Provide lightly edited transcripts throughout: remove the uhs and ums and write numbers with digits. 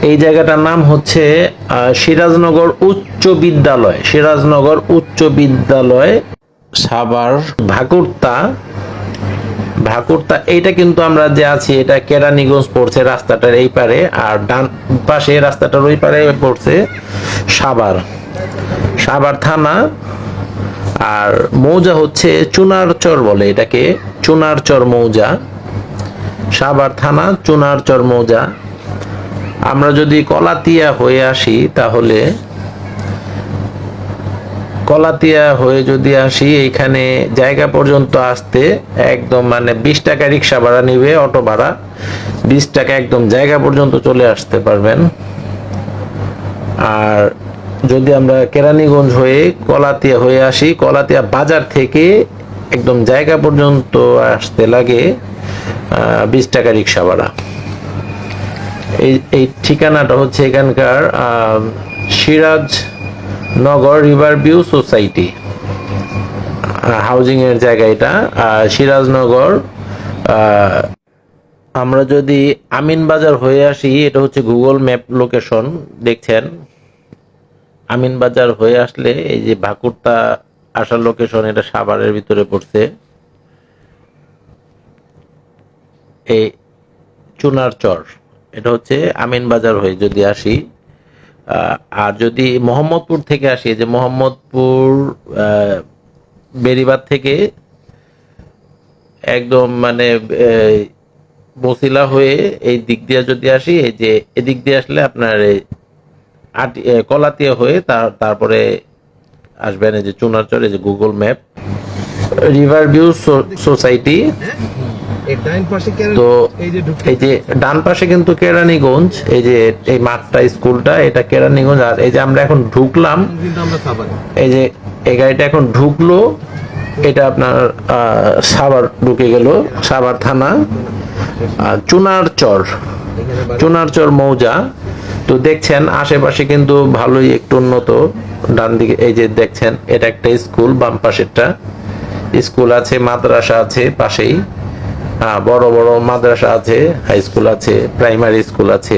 এই জায়গাটার নাম হচ্ছে সিরাজনগর উচ্চ বিদ্যালয়। সিরাজনগর উচ্চ বিদ্যালয়, সাভার ভাকুরতা। ভাকুরতা এইটা কিন্তু আমরা যে আছি এটা কেরানীগঞ্জ পড়ছে রাস্তাটার এই পারে, আর ডান পাশে রাস্তাটার ওই পারে পড়ছে সাভার, সাভার থানা। আর মৌজা হচ্ছে চুনারচর বলে এটাকে, চুনারচর মৌজা। সাভার থানা চুনারচর মৌজা। আমরা যদি কলাতিয়া হয়ে আসি তাহলে কলাতিয়া হয়ে যদি আসি এইখানে জায়গা পর্যন্ত আসতে একদম মানে 20 টাকা রিক্সা ভাড়া নিবে, অটো ভাড়া 20 টাকা, একদম জায়গা পর্যন্ত চলে আসতে পারবেন। আর যদি আমরা কেরানীগঞ্জ হয়ে কলাতিয়া হয়ে আসি, কলাতিয়া বাজার থেকে একদম জায়গা পর্যন্ত আসতে লাগে 20 টাকা রিক্সা ভাড়া। এই ঠিকানাটা হচ্ছে এখানকার Sirajnagar river view society housing এর জায়গা এটা, সিরাজনগর। আমরা যদি আমিনবাজার হয়ে আসি, এটা হচ্ছে গুগল ম্যাপ লোকেশন, দেখছেন আমিনবাজার হয়ে আসলে এই যে ভাকুরতা আসার লোকেশন, এটা সাভারের ভিতরে পড়ছে। এই চুনারচর, এটা হচ্ছে আমিনবাজার হয়ে যদি আসি। আর যদি মোহাম্মদপুর থেকে আসি, যে মোহাম্মদপুর বেরিবাদ থেকে একদম মানে বসিলা হয়ে এই দিক দিয়ে যদি আসি, এই যে এদিক দিয়ে আসলে আপনার কলাতিয়া হয়ে তারপরে আসবেন এই যে চুনারচর, এই যে Google map river view society. তো এই যে ডান পাশে কিন্তু কেরানীগঞ্জ, এই যে এই মাঠটা স্কুলটা এটা কেরানীগঞ্জ। আর এই যে আমরা এখন ঢুকলাম, এই যে এই গাড়িটা এখন ঢুকলো, এটা আপনার সাভার ঢুকে গেল, সাভার থানা চুনারচর, চুনারচর মৌজা। তো দেখছেন আশেপাশে কিন্তু ভালোই একটু উন্নত। ডান দিকে এই যে দেখছেন এটা একটা স্কুল, বাম পাশেরটা স্কুল আছে, মাদ্রাসা আছে পাশেই, বড় বড় মাদ্রাসা আছে, হাই স্কুল আছে, প্রাইমারি স্কুল আছে।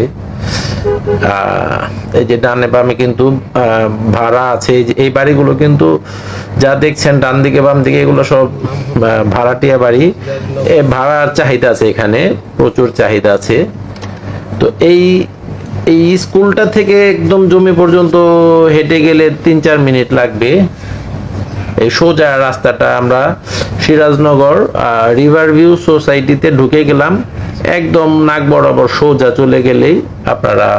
এই যে ডানে বামে কিন্তু ভাড়া আছে। এই বাড়িগুলো কিন্তু যা দেখছেন ডান দিকে বাম দিকে, এগুলো সব ভাড়াটিয়া বাড়ি। ভাড়ার চাহিদা আছে এখানে, প্রচুর চাহিদা আছে। তো এই এই স্কুলটা থেকে একদম জমি পর্যন্ত হেঁটে গেলে 3-4 মিনিট লাগবে। এই সোজা রাস্তাটা আমরা সিরাজনগর রিভার ভিউ সোসাইটিতে ঢুকে গেলাম, একদম নাক বরাবর সোজা চলে গেলেই আপনারা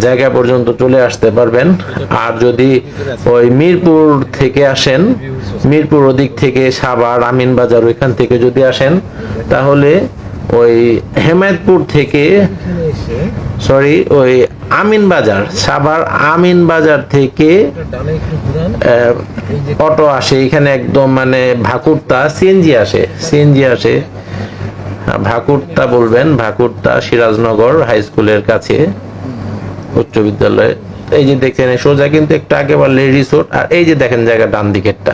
জায়গা পর্যন্ত চলে আসতে পারবেন। আর যদি ওই মিরপুর থেকে আসেন, মিরপুর ওদিক থেকে সাভার আমিনবাজার ওইখান থেকে যদি আসেন, তাহলে ওই হেমায়তপুর থেকে ওই আমিনবাজার, সাভার আমিনবাজার থেকে অটো আসে এখানে, একদম মানে ভাকুরতা সিএনজি আসে, সিএনজি আসে। ভাকুরতা বলবেন, ভাকুরতা সিরাজনগর হাই স্কুলের কাছে উচ্চ বিদ্যালয়। এই যে দেখছেন সোজা কিন্তু একটু আগে বললে রিসোর্ট, আর এই যে দেখেন জায়গা ডান দিকেরটা।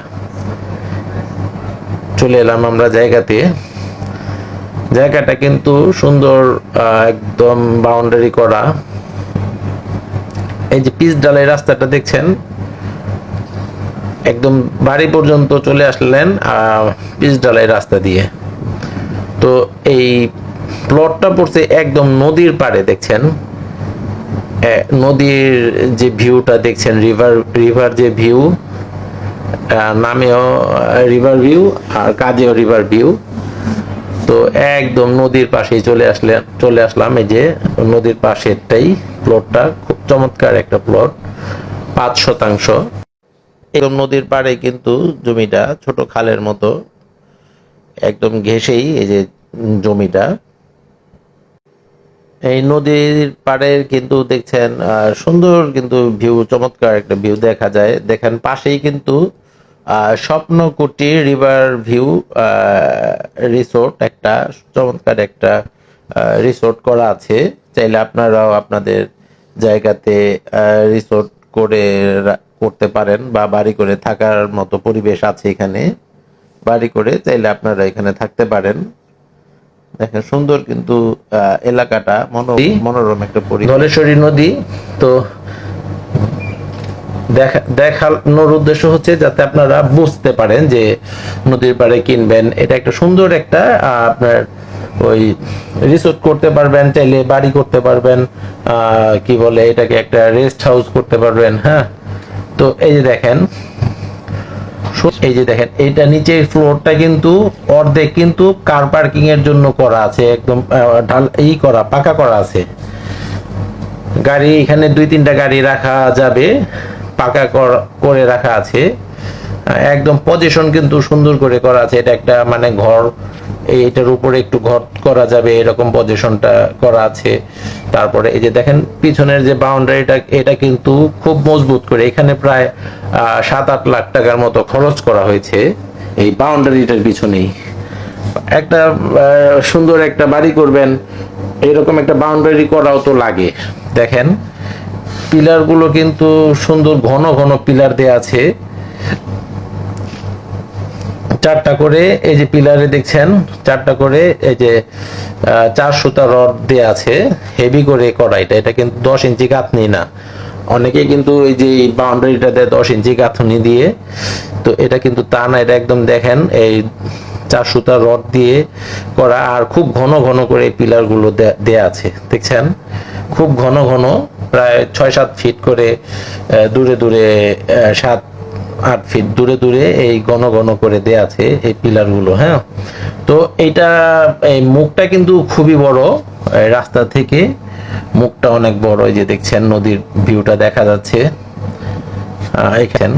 চলে এলাম আমরা জায়গাতে। জায়গাটা কিন্তু সুন্দর, একদম বাউন্ডারি করা। এই যে পিচ ঢালাই রাস্তাটা দেখছেন, একদম বাড়ি পর্যন্ত চলে আসলেন পিচ ঢালাই রাস্তা দিয়ে। তো এই প্লটটা পড়ছে একদম নদীর পাড়ে, দেখছেন নদীর যে ভিউটা দেখছেন, রিভার যে ভিউ, নামেও রিভার ভিউ আর কাজেও রিভার ভিউ। তো একদম নদীর পাশেই চলে আসলাম। এই যে নদীর পাশেরটাই প্লটটা, খুব চমৎকার একটা প্লট, 5 শতাংশ। একদম নদীর পাড়ে কিন্তু জমিটা, ছোট খালের মতো একদম ঘেঁষেই এই যে জমিটা। এই নদীর পাড়ের কিন্তু দেখছেন সুন্দর কিন্তু ভিউ, চমৎকার একটা ভিউ দেখা যায়। দেখেন পাশেই কিন্তু স্বপ্নকুটি রিভার ভিউ রিসোর্ট, একটা চমৎকার একটা রিসোর্ট করা আছে। চাইলে আপনারাও আপনাদের জায়গাতে রিসোর্ট করতে পারেন, বা বাড়ি করে থাকার মতো পরিবেশ আছে এখানে। বাড়ি করে চাইলে আপনারা এখানে থাকতে পারেন। দেখেন সুন্দর কিন্তু এলাকাটা মনোরম একটা পরিবেশ। ধলেশ্বরী নদী তো দেখানোর উদ্দেশ্য হচ্ছে যাতে আপনারা বুঝতে পারেন যে নদীর পাড়ে কিনবেন, এটা একটা সুন্দর একটা আপনার ওই রিসোর্ট করতে পারবেন, চাইলে বাড়ি করতে পারবেন, কি বলে এটাকে একটা রেস্ট হাউস করতে পারবেন। হ্যাঁ, তো এই যে দেখেন এইটা নিচের ফ্লোরটা কিন্তু অর্ধেক কিন্তু কার পার্কিং এর জন্য করা আছে, একদম পাকা করা আছে। গাড়ি এখানে 2-3টা গাড়ি রাখা যাবে, পাকা করে রাখা আছে, একদম পজিশন কিন্তু সুন্দর করে করা আছে। এটা একটা মানে ঘর, এইটার উপরে একটু ঘর করা যাবে এরকম পজিশনটা করা আছে। তারপরে এই যে দেখেন পিছনের যে বাউন্ডারিটা, এটা কিন্তু খুব মজবুত করে, এখানে প্রায় 7-8 লাখ টাকার মতো খরচ করা হয়েছে এই বাউন্ডারিটার পিছনেই। একটা সুন্দর একটা বাড়ি করবেন, এরকম একটা বাউন্ডারি করাও তো লাগে। দেখেন পিলার গুলো কিন্তু সুন্দর ঘন ঘন পিলার দেয়া আছে, 4টা করে। এই যে পিলারে দেখছেন 4টা করে এই যে 4 সুতা রড দেয়া আছে, হেভি করে করা। এটা কিন্তু 10 ইঞ্চি গাঁথনি না, অনেকে কিন্তু এই যে বাউন্ডারিটা দেয় 10 ইঞ্চি গাঁথনি দিয়ে, তো এটা কিন্তু তা না, এটা একদম দেখেন এই 4 সুতা রড দিয়ে করা, আর খুব ঘন ঘন করে পিলার গুলো দেয়া আছে। দেখছেন খুব ঘন ঘন, প্রায় 6-7 ফিট করে দূরে দূরে, 7-8 ফিট দূরে দূরে এই ঘন ঘন করে দেয়া আছে এই পিলার গুলো। হ্যাঁ, তো এইটা এই মুখটা কিন্তু খুবই বড়, রাস্তা থেকে মুখটা অনেক বড়। এই যে দেখছেন নদীর ভিউটা দেখা যাচ্ছে এখানে।